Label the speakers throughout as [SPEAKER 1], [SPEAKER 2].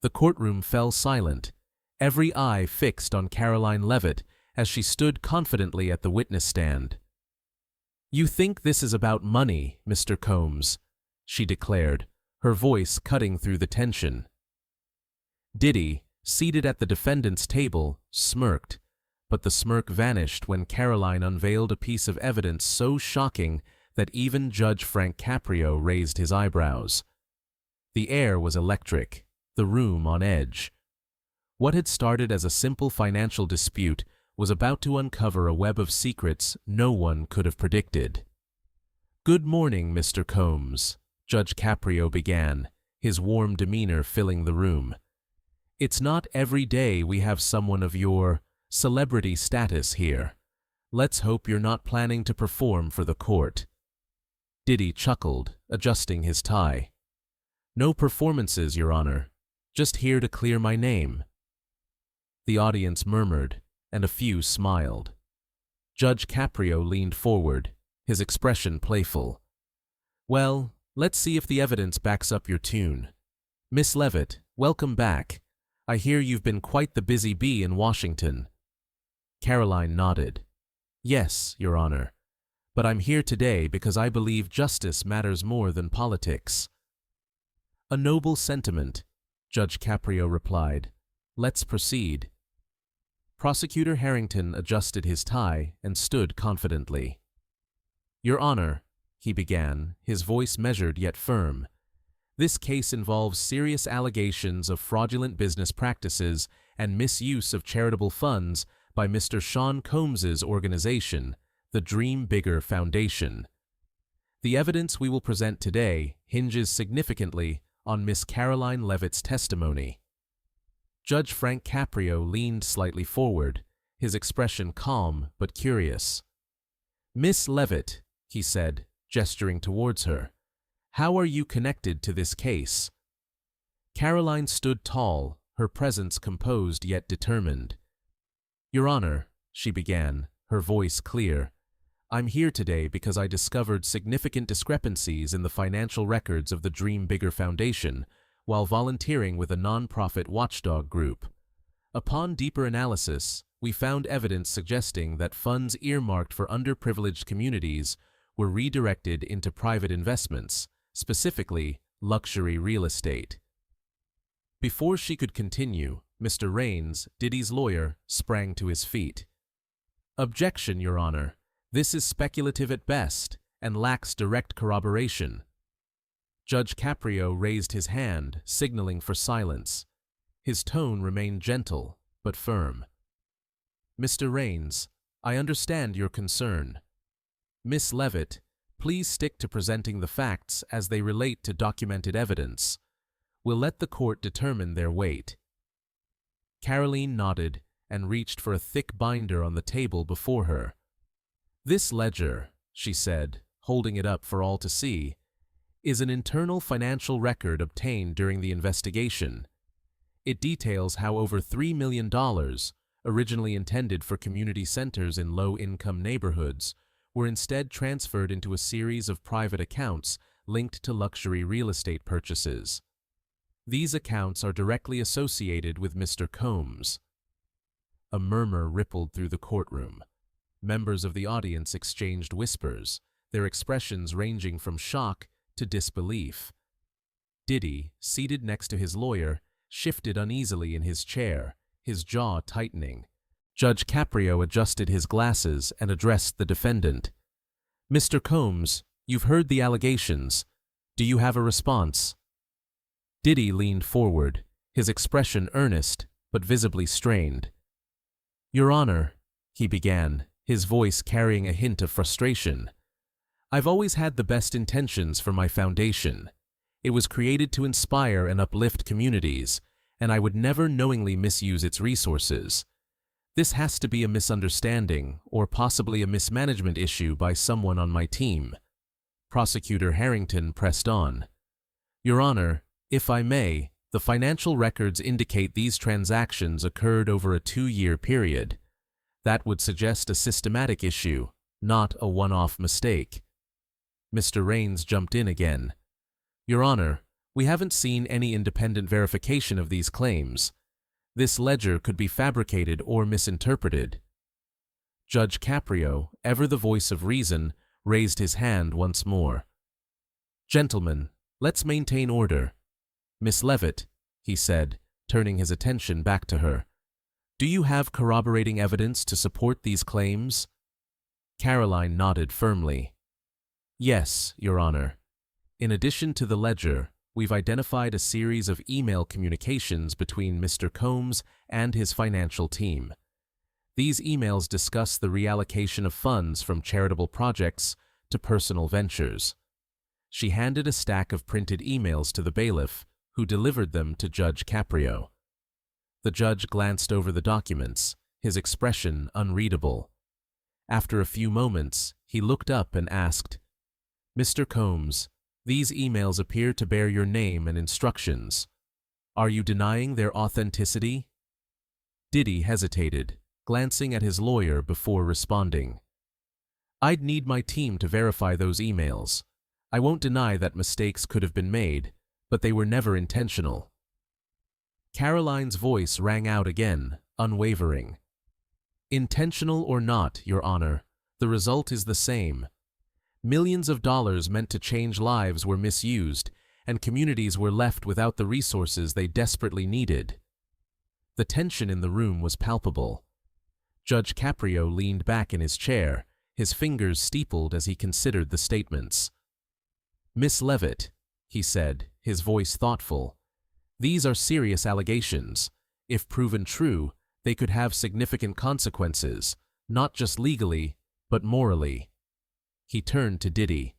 [SPEAKER 1] The courtroom fell silent, every eye fixed on Karoline Leavitt as she stood confidently at the witness stand. "You think this is about money, Mr. Combs," she declared, her voice cutting through the tension. Diddy, seated at the defendant's table, smirked, but the smirk vanished when Karoline unveiled a piece of evidence so shocking that even Judge Frank Caprio raised his eyebrows. The air was electric, the room on edge. What had started as a simple financial dispute was about to uncover a web of secrets no one could have predicted. "Good morning, Mr. Combs," Judge Caprio began, his warm demeanor filling the room. "It's not every day we have someone of your celebrity status here. Let's hope you're not planning to perform for the court." Diddy chuckled, adjusting his tie. "No performances, Your Honor. Just here to clear my name." The audience murmured, and a few smiled. Judge Caprio leaned forward, his expression playful. "Well, let's see if the evidence backs up your tune. Miss Leavitt, welcome back. I hear you've been quite the busy bee in Washington." Karoline nodded. "Yes, Your Honor. But I'm here today because I believe justice matters more than politics." "A noble sentiment," Judge Caprio replied. "Let's proceed." Prosecutor Harrington adjusted his tie and stood confidently. "Your Honor," he began, his voice measured yet firm, "this case involves serious allegations of fraudulent business practices and misuse of charitable funds by Mr. Sean Combs's organization, the Dream Bigger Foundation. The evidence we will present today hinges significantly on Miss Karoline Leavitt's testimony." Judge Frank Caprio leaned slightly forward, his expression calm but curious. "Miss Leavitt," he said, gesturing towards her, "how are you connected to this case?" Karoline stood tall, her presence composed yet determined. "Your Honor," she began, her voice clear, "I'm here today because I discovered significant discrepancies in the financial records of the Dream Bigger Foundation while volunteering with a non-profit watchdog group. Upon deeper analysis, we found evidence suggesting that funds earmarked for underprivileged communities were redirected into private investments, specifically luxury real estate." Before she could continue, Mr. Raines, Diddy's lawyer, sprang to his feet. "Objection, Your Honor. This is speculative at best and lacks direct corroboration." Judge Caprio raised his hand, signaling for silence. His tone remained gentle, but firm. "Mr. Raines, I understand your concern. Miss Leavitt, please stick to presenting the facts as they relate to documented evidence. We'll let the court determine their weight." Karoline nodded and reached for a thick binder on the table before her. "This ledger," she said, holding it up for all to see, "is an internal financial record obtained during the investigation. It details how over $3 million, originally intended for community centers in low-income neighborhoods, were instead transferred into a series of private accounts linked to luxury real estate purchases. These accounts are directly associated with Mr. Combs." A murmur rippled through the courtroom. Members of the audience exchanged whispers, their expressions ranging from shock to disbelief. Diddy, seated next to his lawyer, shifted uneasily in his chair, his jaw tightening. Judge Caprio adjusted his glasses and addressed the defendant. "Mr. Combs, you've heard the allegations. Do you have a response?" Diddy leaned forward, his expression earnest but visibly strained. "Your Honor," he began, his voice carrying a hint of frustration, "I've always had the best intentions for my foundation. It was created to inspire and uplift communities, and I would never knowingly misuse its resources. This has to be a misunderstanding or possibly a mismanagement issue by someone on my team." Prosecutor Harrington pressed on. "Your Honor, if I may, the financial records indicate these transactions occurred over a 2-year period. That would suggest a systematic issue, not a one-off mistake." Mr. Raines jumped in again. "Your Honor, We haven't seen any independent verification of these claims. This ledger could be fabricated or misinterpreted. Judge Caprio, ever the voice of reason, raised his hand once more. "Gentlemen, let's maintain order. Miss Leavitt," he said, turning his attention back to her, "do you have corroborating evidence to support these claims?" Karoline nodded firmly. "Yes, Your Honor. In addition to the ledger, we've identified a series of email communications between Mr. Combs and his financial team. These emails discuss the reallocation of funds from charitable projects to personal ventures." She handed a stack of printed emails to the bailiff, who delivered them to Judge Caprio. The judge glanced over the documents, his expression unreadable. After a few moments, he looked up and asked, "Mr. Combs, these emails appear to bear your name and instructions. Are you denying their authenticity?" Diddy hesitated, glancing at his lawyer before responding. "I'd need my team to verify those emails. I won't deny that mistakes could have been made, but they were never intentional." Karoline's voice rang out again, unwavering. "Intentional or not, Your Honor, the result is the same. Millions of dollars meant to change lives were misused, and communities were left without the resources they desperately needed." The tension in the room was palpable. Judge Caprio leaned back in his chair, his fingers steepled as he considered the statements. "Miss Leavitt," he said, his voice thoughtful, "these are serious allegations. If proven true, they could have significant consequences, not just legally, but morally." He turned to Diddy.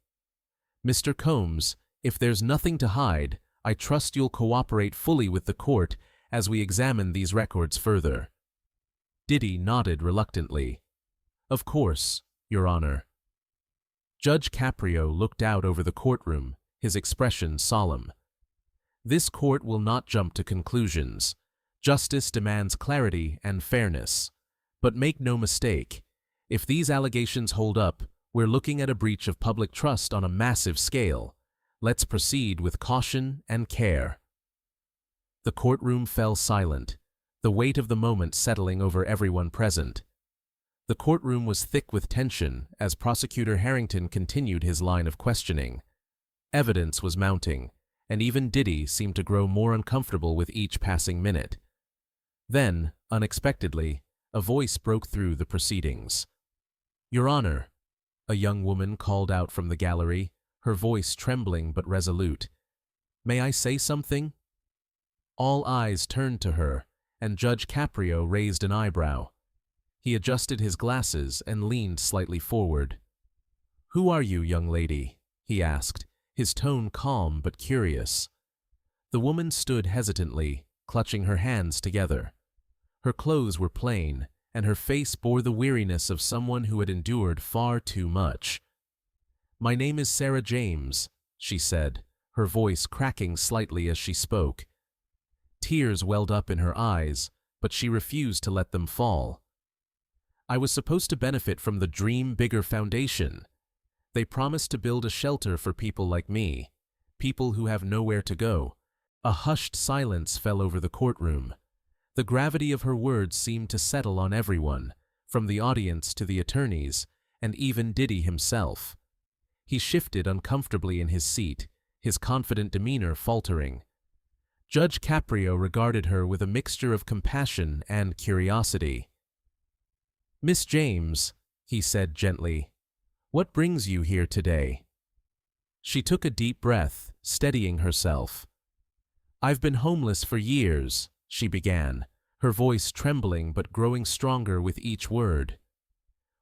[SPEAKER 1] "Mr. Combs, if there's nothing to hide, I trust you'll cooperate fully with the court as we examine these records further." Diddy nodded reluctantly. "Of course, Your Honor." Judge Caprio looked out over the courtroom, his expression solemn. "This court will not jump to conclusions. Justice demands clarity and fairness. But make no mistake, if these allegations hold up, we're looking at a breach of public trust on a massive scale. Let's proceed with caution and care." The courtroom fell silent, the weight of the moment settling over everyone present. The courtroom was thick with tension as Prosecutor Harrington continued his line of questioning. Evidence was mounting, and even Diddy seemed to grow more uncomfortable with each passing minute. Then, unexpectedly, a voice broke through the proceedings. "Your Honor," a young woman called out from the gallery, her voice trembling but resolute. "May I say something?" All eyes turned to her, and Judge Caprio raised an eyebrow. He adjusted his glasses and leaned slightly forward. "Who are you, young lady?" he asked, his tone calm but curious. The woman stood hesitantly, clutching her hands together. Her clothes were plain, and her face bore the weariness of someone who had endured far too much. "My name is Sarah James," she said, her voice cracking slightly as she spoke. Tears welled up in her eyes, but she refused to let them fall. "I was supposed to benefit from the Dream Bigger Foundation. They promised to build a shelter for people like me, people who have nowhere to go." A hushed silence fell over the courtroom. The gravity of her words seemed to settle on everyone, from the audience to the attorneys, and even Diddy himself. He shifted uncomfortably in his seat, his confident demeanor faltering. Judge Caprio regarded her with a mixture of compassion and curiosity. "Miss James," he said gently, "what brings you here today?" She took a deep breath, steadying herself. "I've been homeless for years," she began, her voice trembling but growing stronger with each word.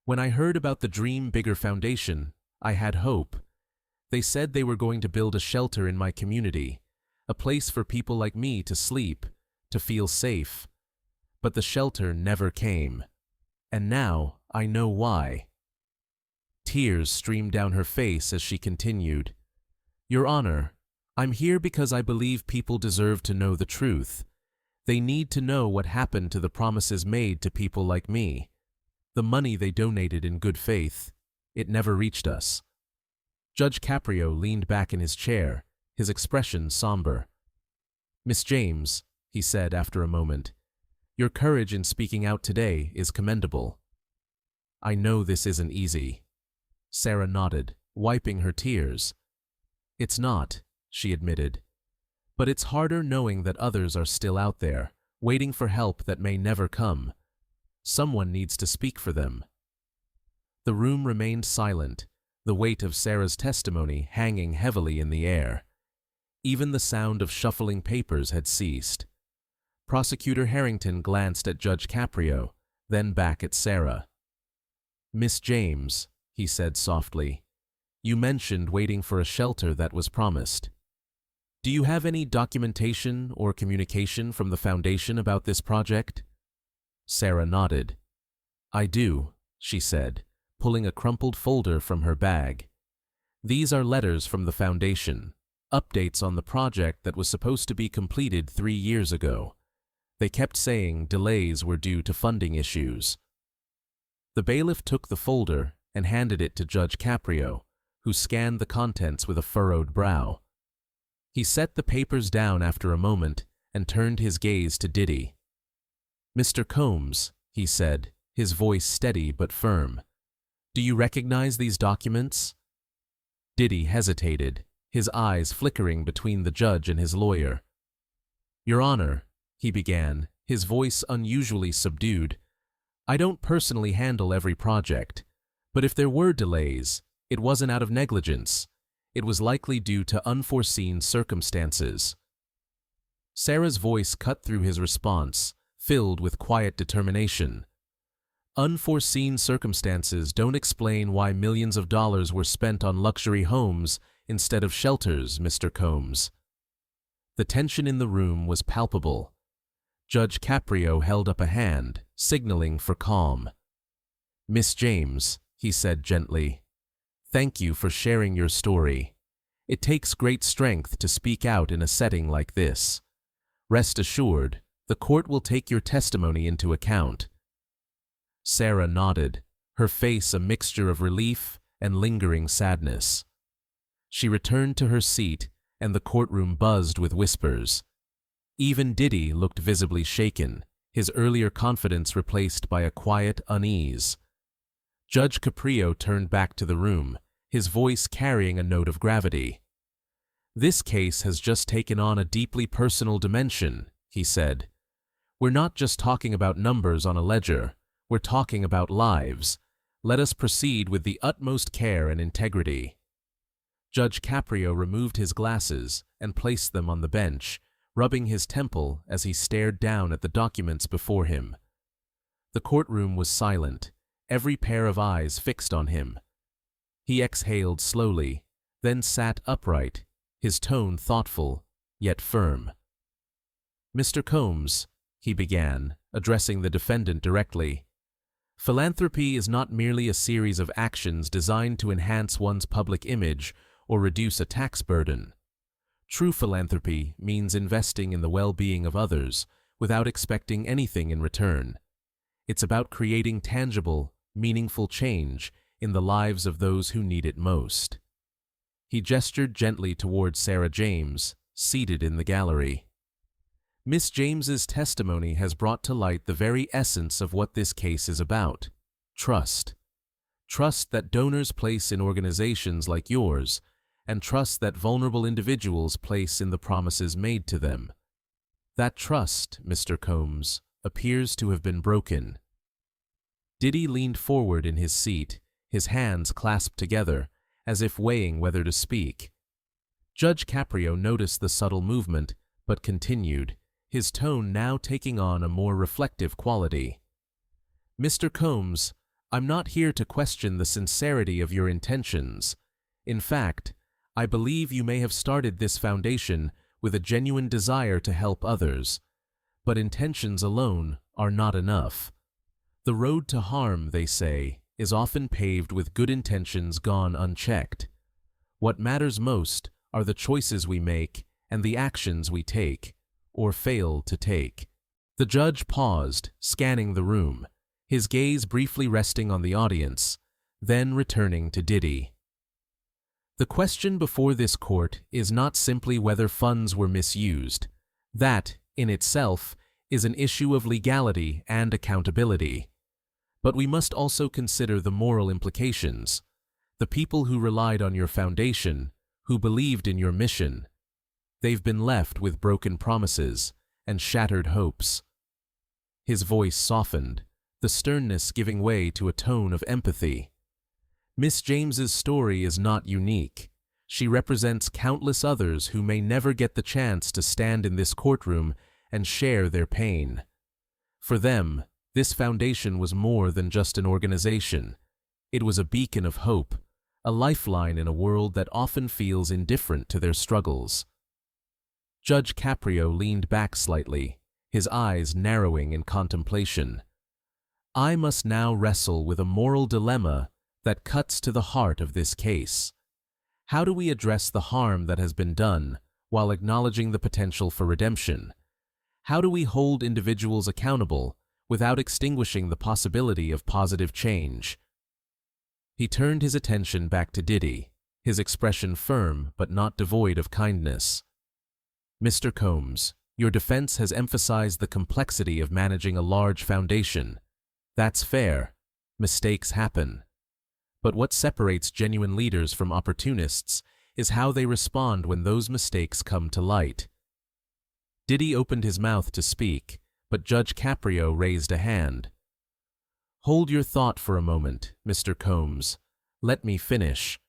[SPEAKER 1] "When I heard about the Dream Bigger Foundation, I had hope. They said they were going to build a shelter in my community, a place for people like me to sleep, to feel safe. But the shelter never came. And now I know why." Tears streamed down her face as she continued. "Your Honor, I'm here because I believe people deserve to know the truth. They need to know what happened to the promises made to people like me. The money they donated in good faith, it never reached us." Judge Caprio leaned back in his chair, his expression somber. "Miss James," he said after a moment, "your courage in speaking out today is commendable." "I know this isn't easy." Sarah nodded, wiping her tears. "It's not," she admitted. "But it's harder knowing that others are still out there, waiting for help that may never come. Someone needs to speak for them." The room remained silent, the weight of Sarah's testimony hanging heavily in the air. Even the sound of shuffling papers had ceased. Prosecutor Harrington glanced at Judge Caprio, then back at Sarah. "Miss James," he said softly, "you mentioned waiting for a shelter that was promised. Do you have any documentation or communication from the Foundation about this project?" Sarah nodded. "I do," she said, pulling a crumpled folder from her bag. "These are letters from the Foundation, updates on the project that was supposed to be completed 3 years ago. They kept saying delays were due to funding issues." The bailiff took the folder and handed it to Judge Caprio, who scanned the contents with a furrowed brow. He set the papers down after a moment and turned his gaze to Diddy. "Mr. Combs," he said, his voice steady but firm, "do you recognize these documents?" Diddy hesitated, his eyes flickering between the judge and his lawyer. "Your Honor," he began, his voice unusually subdued, "I don't personally handle every project, but if there were delays, it wasn't out of negligence. It was likely due to unforeseen circumstances." Sarah's voice cut through his response, filled with quiet determination. "Unforeseen circumstances don't explain why millions of dollars were spent on luxury homes instead of shelters, Mr. Combs." The tension in the room was palpable. Judge Caprio held up a hand, signaling for calm. "Miss James," he said gently, "thank you for sharing your story. It takes great strength to speak out in a setting like this. Rest assured, the court will take your testimony into account." Sarah nodded, her face a mixture of relief and lingering sadness. She returned to her seat, and the courtroom buzzed with whispers. Even Diddy looked visibly shaken, his earlier confidence replaced by a quiet unease. Judge Caprio turned back to the room, his voice carrying a note of gravity. "This case has just taken on a deeply personal dimension," he said. "We're not just talking about numbers on a ledger, we're talking about lives. Let us proceed with the utmost care and integrity." Judge Caprio removed his glasses and placed them on the bench, rubbing his temple as he stared down at the documents before him. The courtroom was silent, every pair of eyes fixed on him. He exhaled slowly, then sat upright, his tone thoughtful, yet firm. "Mr. Combs," he began, addressing the defendant directly, "philanthropy is not merely a series of actions designed to enhance one's public image or reduce a tax burden. True philanthropy means investing in the well-being of others without expecting anything in return. It's about creating tangible, meaningful change in the lives of those who need it most." He gestured gently toward Sarah James, seated in the gallery. "Miss James's testimony has brought to light the very essence of what this case is about: trust. Trust that donors place in organizations like yours, and trust that vulnerable individuals place in the promises made to them. That trust, Mr. Combs, appears to have been broken." Diddy leaned forward in his seat, his hands clasped together, as if weighing whether to speak. Judge Caprio noticed the subtle movement, but continued, his tone now taking on a more reflective quality. "Mr. Combs, I'm not here to question the sincerity of your intentions. In fact, I believe you may have started this foundation with a genuine desire to help others. But intentions alone are not enough. The road to harm, they say, is often paved with good intentions gone unchecked. What matters most are the choices we make and the actions we take, or fail to take." The judge paused, scanning the room, his gaze briefly resting on the audience, then returning to Diddy. The question before this court is not simply whether funds were misused. That, in itself, is an issue of legality and accountability. But we must also consider the moral implications. The people who relied on your foundation, who believed in your mission, they've been left with broken promises and shattered hopes. His voice softened, the sternness giving way to a tone of empathy. Miss James's story is not unique. She represents countless others who may never get the chance to stand in this courtroom and share their pain. For them, this foundation was more than just an organization. It was a beacon of hope, a lifeline in a world that often feels indifferent to their struggles. Judge Caprio leaned back slightly, his eyes narrowing in contemplation. I must now wrestle with a moral dilemma that cuts to the heart of this case. How do we address the harm that has been done while acknowledging the potential for redemption? How do we hold individuals accountable without extinguishing the possibility of positive change? He turned his attention back to Diddy, his expression firm but not devoid of kindness. Mr. Combs, your defense has emphasized the complexity of managing a large foundation. That's fair. Mistakes happen. But what separates genuine leaders from opportunists is how they respond when those mistakes come to light. Diddy opened his mouth to speak, but Judge Caprio raised a hand. Hold your thought for a moment, Mr. Combs. Let me finish.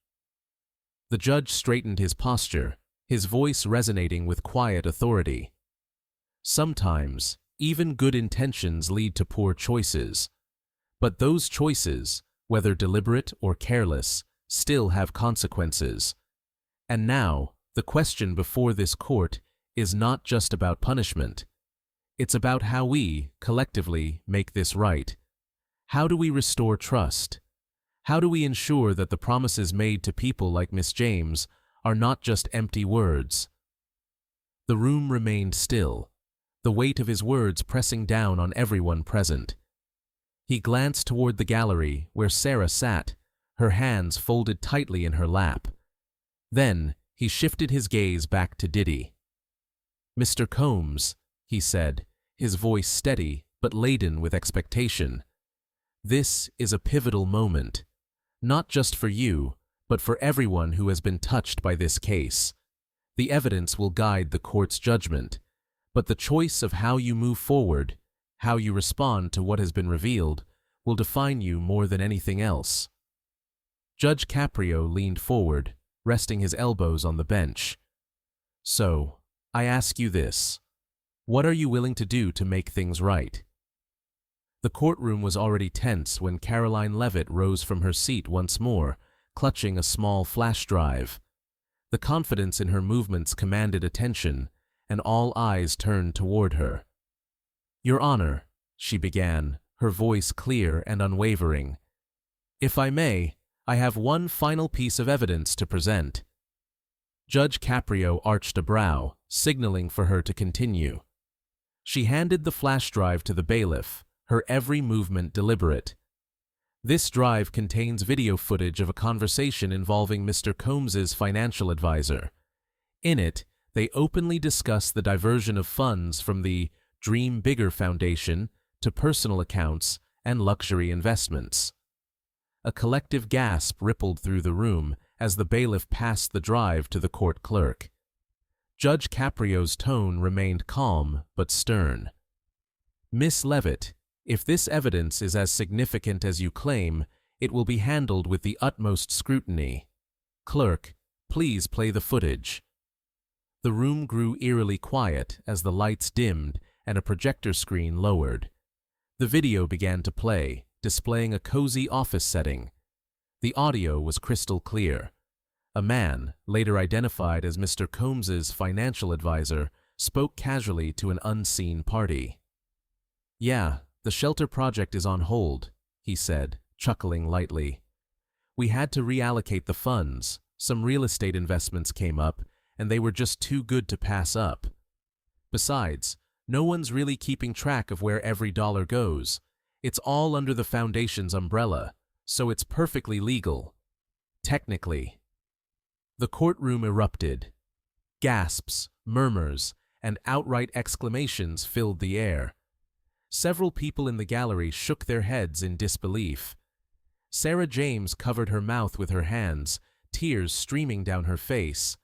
[SPEAKER 1] The judge straightened his posture, his voice resonating with quiet authority. Sometimes, even good intentions lead to poor choices. But those choices, whether deliberate or careless, still have consequences. And now, the question before this court is not just about punishment. It's about how we, collectively, make this right. How do we restore trust? How do we ensure that the promises made to people like Miss James are not just empty words? The room remained still, the weight of his words pressing down on everyone present. He glanced toward the gallery where Sarah sat, her hands folded tightly in her lap. Then he shifted his gaze back to Diddy. Mr. Combs, he said, his voice steady but laden with expectation. This is a pivotal moment, not just for you, but for everyone who has been touched by this case. The evidence will guide the court's judgment, but the choice of how you move forward, how you respond to what has been revealed, will define you more than anything else. Judge Caprio leaned forward, resting his elbows on the bench. So, I ask you this. What are you willing to do to make things right? The courtroom was already tense when Karoline Leavitt rose from her seat once more, clutching a small flash drive. The confidence in her movements commanded attention, and all eyes turned toward her. Your Honor, she began, her voice clear and unwavering. If I may, I have one final piece of evidence to present. Judge Caprio arched a brow, signaling for her to continue. She handed the flash drive to the bailiff, her every movement deliberate. This drive contains video footage of a conversation involving Mr. Combs's financial advisor. In it, they openly discuss the diversion of funds from the Dream Bigger Foundation to personal accounts and luxury investments. A collective gasp rippled through the room as the bailiff passed the drive to the court clerk. Judge Caprio's tone remained calm but stern. Miss Leavitt, if this evidence is as significant as you claim, it will be handled with the utmost scrutiny. Clerk, please play the footage. The room grew eerily quiet as the lights dimmed and a projector screen lowered. The video began to play, displaying a cozy office setting. The audio was crystal clear. A man, later identified as Mr. Combs's financial advisor, spoke casually to an unseen party. Yeah, the shelter project is on hold, he said, chuckling lightly. We had to reallocate the funds. Some real estate investments came up, and they were just too good to pass up. Besides, no one's really keeping track of where every dollar goes. It's all under the foundation's umbrella, so it's perfectly legal. Technically. The courtroom erupted. Gasps, murmurs, and outright exclamations filled the air. Several people in the gallery shook their heads in disbelief. Sarah James covered her mouth with her hands, tears streaming down her face.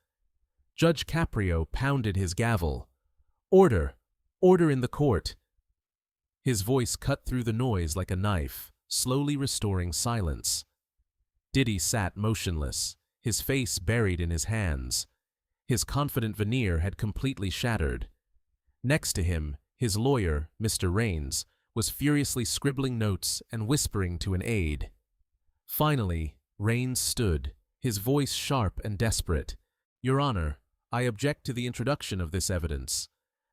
[SPEAKER 1] Judge Caprio pounded his gavel. "Order! Order in the court!" His voice cut through the noise like a knife, slowly restoring silence. Diddy sat motionless, his face buried in his hands. His confident veneer had completely shattered. Next to him, his lawyer, Mr. Raines, was furiously scribbling notes and whispering to an aide. Finally, Raines stood, his voice sharp and desperate. "Your Honor, I object to the introduction of this evidence.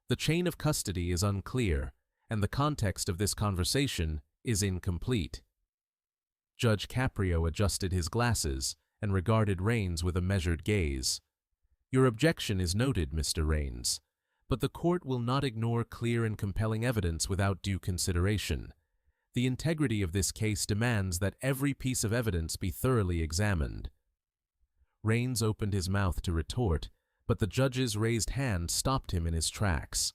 [SPEAKER 1] The chain of custody is unclear, and the context of this conversation is incomplete." Judge Caprio adjusted his glasses and regarded Raines with a measured gaze. "Your objection is noted, Mr. Raines, but the court will not ignore clear and compelling evidence without due consideration. The integrity of this case demands that every piece of evidence be thoroughly examined." Raines opened his mouth to retort, but the judge's raised hand stopped him in his tracks.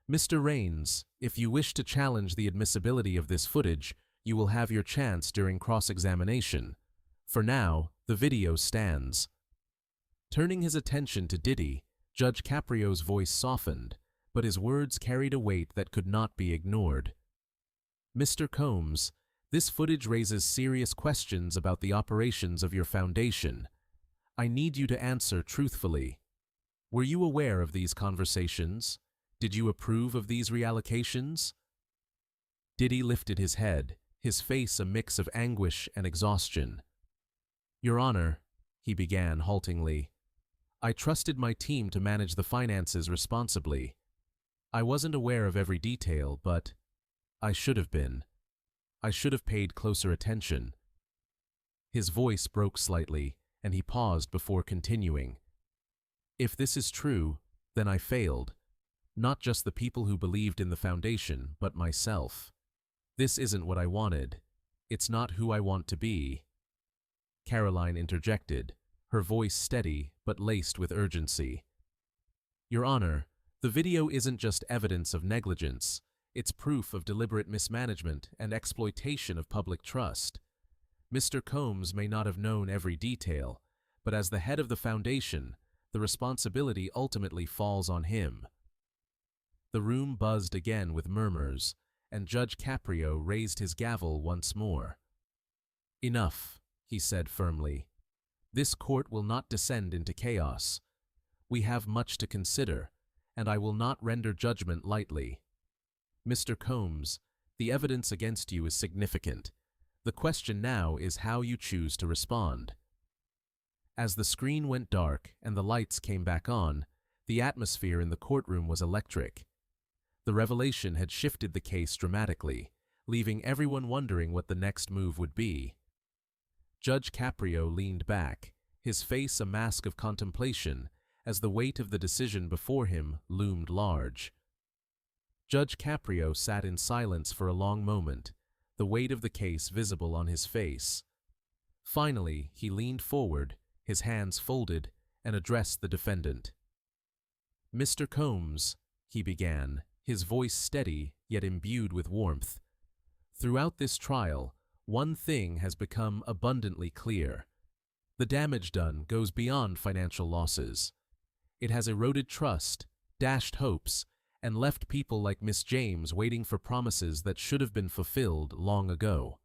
[SPEAKER 1] "Mr. Raines, if you wish to challenge the admissibility of this footage, you will have your chance during cross-examination. For now, the video stands." Turning his attention to Diddy, Judge Caprio's voice softened, but his words carried a weight that could not be ignored. "Mr. Combs, this footage raises serious questions about the operations of your foundation. I need you to answer truthfully. Were you aware of these conversations? Did you approve of these reallocations?" Diddy lifted his head, his face a mix of anguish and exhaustion. "Your Honor," he began haltingly, "I trusted my team to manage the finances responsibly. I wasn't aware of every detail, but I should have been. I should have paid closer attention." His voice broke slightly, and he paused before continuing. "If this is true, then I failed. Not just the people who believed in the foundation, but myself. This isn't what I wanted. It's not who I want to be." Karoline interjected, her voice steady but laced with urgency. "Your Honor, the video isn't just evidence of negligence. It's proof of deliberate mismanagement and exploitation of public trust. Mr. Combs may not have known every detail, but as the head of the foundation, the responsibility ultimately falls on him." The room buzzed again with murmurs, and Judge Caprio raised his gavel once more. "Enough," he said firmly. "This court will not descend into chaos. We have much to consider, and I will not render judgment lightly. Mr. Combs, the evidence against you is significant. The question now is how you choose to respond." As the screen went dark and the lights came back on, the atmosphere in the courtroom was electric. The revelation had shifted the case dramatically, leaving everyone wondering what the next move would be. Judge Caprio leaned back, his face a mask of contemplation, as the weight of the decision before him loomed large. Judge Caprio sat in silence for a long moment, the weight of the case visible on his face. Finally, he leaned forward, his hands folded, and addressed the defendant. "Mr. Combs," he began, his voice steady yet imbued with warmth. "Throughout this trial, one thing has become abundantly clear. The damage done goes beyond financial losses. It has eroded trust, dashed hopes, and left people like Miss James waiting for promises that should have been fulfilled long ago."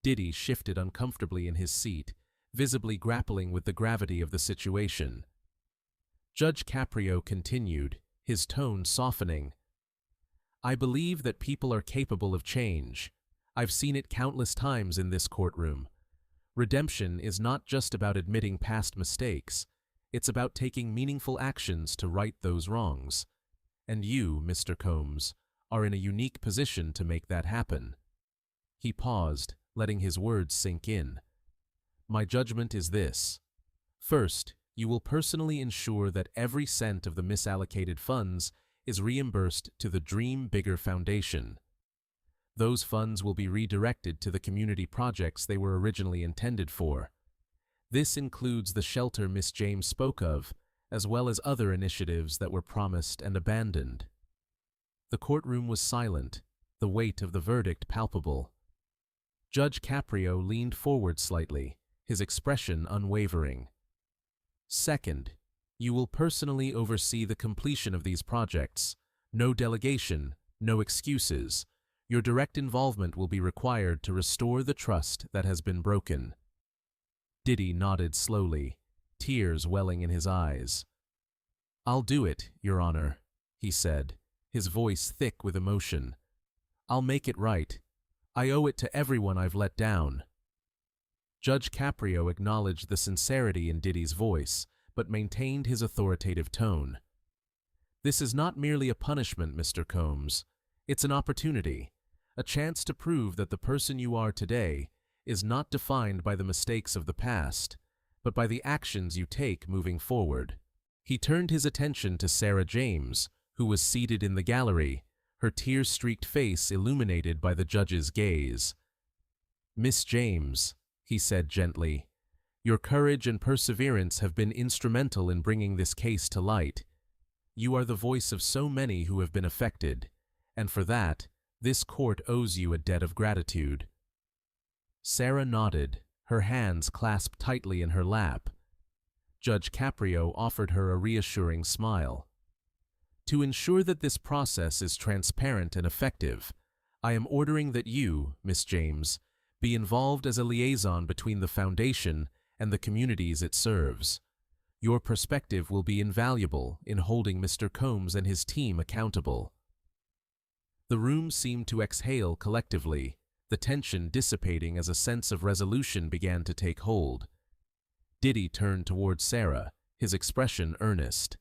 [SPEAKER 1] Diddy shifted uncomfortably in his seat, visibly grappling with the gravity of the situation. Judge Caprio continued, his tone softening. "I believe that people are capable of change. I've seen it countless times in this courtroom. Redemption is not just about admitting past mistakes. It's about taking meaningful actions to right those wrongs. And you, Mr. Combs, are in a unique position to make that happen." He paused, letting his words sink in. "My judgment is this. First, you will personally ensure that every cent of the misallocated funds is reimbursed to the Dream Bigger Foundation. Those funds will be redirected to the community projects they were originally intended for. This includes the shelter Miss James spoke of, as well as other initiatives that were promised and abandoned. The courtroom was silent, the weight of the verdict palpable. Judge Caprio leaned forward slightly, his expression unwavering. Second, you will personally oversee the completion of these projects. No delegation, no excuses. Your direct involvement will be required to restore the trust that has been broken. Diddy nodded slowly, tears welling in his eyes. I'll do it, Your Honor, he said, his voice thick with emotion. I'll make it right. I owe it to everyone I've let down. Judge Caprio acknowledged the sincerity in Diddy's voice, but maintained his authoritative tone. This is not merely a punishment, Mr. Combs. It's an opportunity, a chance to prove that the person you are today is not defined by the mistakes of the past, but by the actions you take moving forward. He turned his attention to Sarah James, who was seated in the gallery, her tear-streaked face illuminated by the judge's gaze. Miss James, he said gently, your courage and perseverance have been instrumental in bringing this case to light. You are the voice of so many who have been affected, and for that, this court owes you a debt of gratitude. Sarah nodded, her hands clasped tightly in her lap. Judge Caprio offered her a reassuring smile. To ensure that this process is transparent and effective, I am ordering that you, Miss James, be involved as a liaison between the Foundation and the communities it serves. Your perspective will be invaluable in holding Mr. Combs and his team accountable. The room seemed to exhale collectively, the tension dissipating as a sense of resolution began to take hold. Diddy turned toward Sarah, his expression earnest.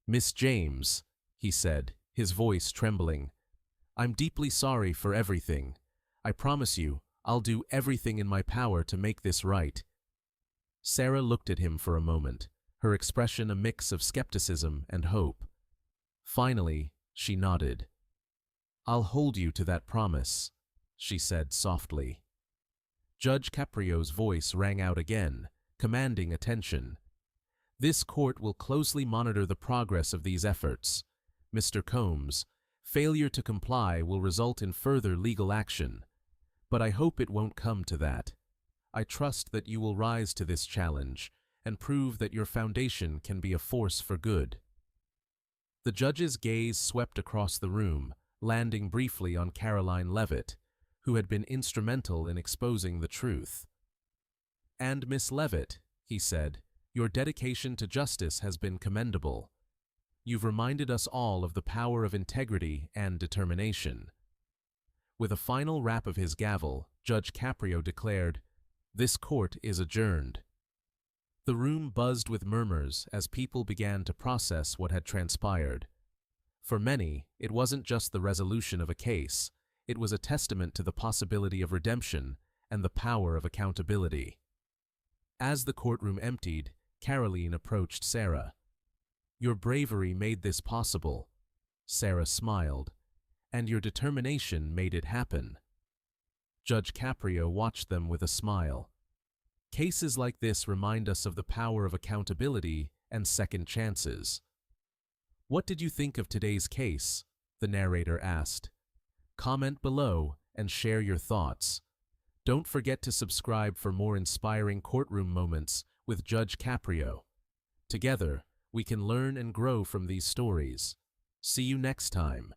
[SPEAKER 1] Miss James, he said, his voice trembling, I'm deeply sorry for everything. I promise you, I'll do everything in my power to make this right. Sarah looked at him for a moment, her expression a mix of skepticism and hope. Finally, she nodded. I'll hold you to that promise, she said softly. Judge Caprio's voice rang out again, commanding attention. This court will closely monitor the progress of these efforts. Mr. Combs, failure to comply will result in further legal action. But I hope it won't come to that. I trust that you will rise to this challenge and prove that your foundation can be a force for good. The judge's gaze swept across the room, landing briefly on Karoline Leavitt, who had been instrumental in exposing the truth. And Miss Leavitt, he said, your dedication to justice has been commendable. You've reminded us all of the power of integrity and determination. With a final rap of his gavel, Judge Caprio declared, This court is adjourned. The room buzzed with murmurs as people began to process what had transpired. For many, it wasn't just the resolution of a case, it was a testament to the possibility of redemption and the power of accountability. As the courtroom emptied, Karoline approached Sarah. Your bravery made this possible, Sarah smiled, and your determination made it happen. Judge Caprio watched them with a smile. Cases like this remind us of the power of accountability and second chances. What did you think of today's case? The narrator asked. Comment below and share your thoughts. Don't forget to subscribe for more inspiring courtroom moments with Judge Caprio. Together, we can learn and grow from these stories. See you next time.